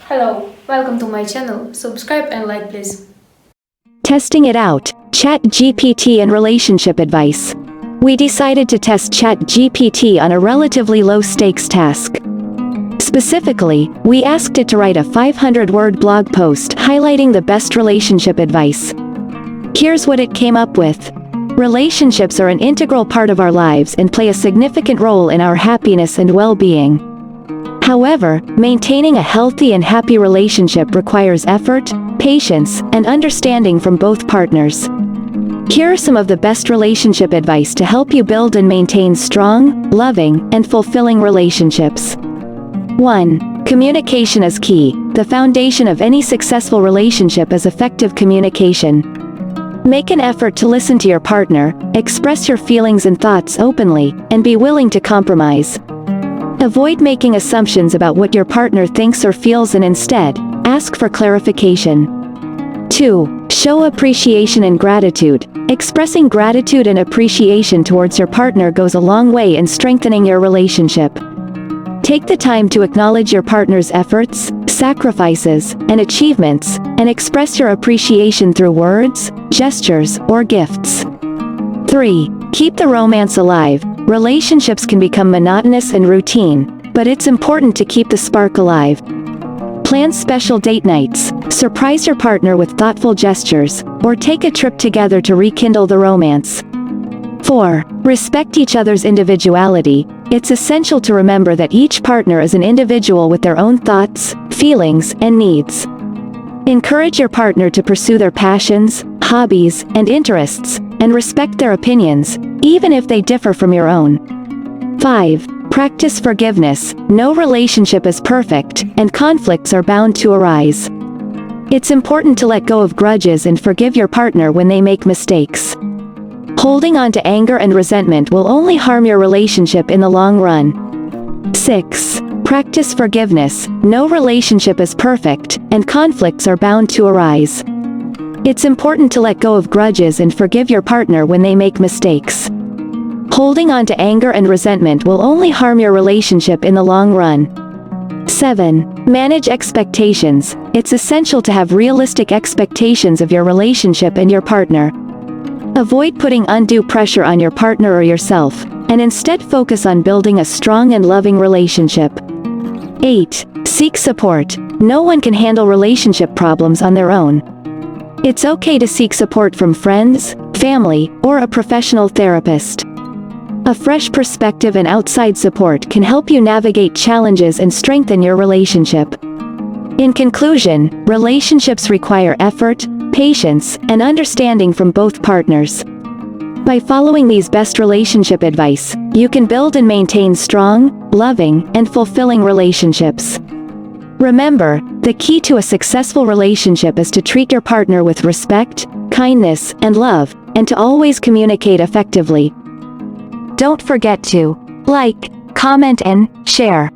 Hello, welcome to my channel. Subscribe and like please. Testing it out, ChatGPT and relationship advice. We decided to test ChatGPT on a relatively low-stakes task. Specifically, we asked it to write a 500-word blog post highlighting the best relationship advice. Here's what it came up with. Relationships are an integral part of our lives and play a significant role in our happiness and well-being. However, maintaining a healthy and happy relationship requires effort, patience, and understanding from both partners. Here are some of the best relationship advice to help you build and maintain strong, loving, and fulfilling relationships. 1. Communication is key. The foundation of any successful relationship is effective communication. Make an effort to listen to your partner, express your feelings and thoughts openly, and be willing to compromise. Avoid making assumptions about what your partner thinks or feels and instead, ask for clarification. 2. Show appreciation and gratitude. Expressing gratitude and appreciation towards your partner goes a long way in strengthening your relationship. Take the time to acknowledge your partner's efforts, sacrifices, and achievements, and express your appreciation through words, gestures, or gifts. 3. Keep the romance alive. Relationships can become monotonous and routine, but it's important to keep the spark alive. Plan special date nights, surprise your partner with thoughtful gestures, or take a trip together to rekindle the romance. 4. Respect each other's individuality. It's essential to remember that each partner is an individual with their own thoughts, feelings, and needs. Encourage your partner to pursue their passions, hobbies, and interests, and respect their opinions, even if they differ from your own. 5. Practice forgiveness. No relationship is perfect, and conflicts are bound to arise. It's important to let go of grudges and forgive your partner when they make mistakes. Holding on to anger and resentment will only harm your relationship in the long run. 6. Practice forgiveness. No relationship is perfect, and conflicts are bound to arise. It's important to let go of grudges and forgive your partner when they make mistakes. Holding on to anger and resentment will only harm your relationship in the long run. 7. Manage expectations. It's essential to have realistic expectations of your relationship and your partner. Avoid putting undue pressure on your partner or yourself, and instead focus on building a strong and loving relationship. 8. Seek support. No one can handle relationship problems on their own. It's okay to seek support from friends, family, or a professional therapist. A fresh perspective and outside support can help you navigate challenges and strengthen your relationship. In conclusion, relationships require effort, patience, and understanding from both partners. By following these best relationship advice, you can build and maintain strong, loving, and fulfilling relationships. Remember, the key to a successful relationship is to treat your partner with respect, kindness, and love, and to always communicate effectively. Don't forget to like, comment, and share.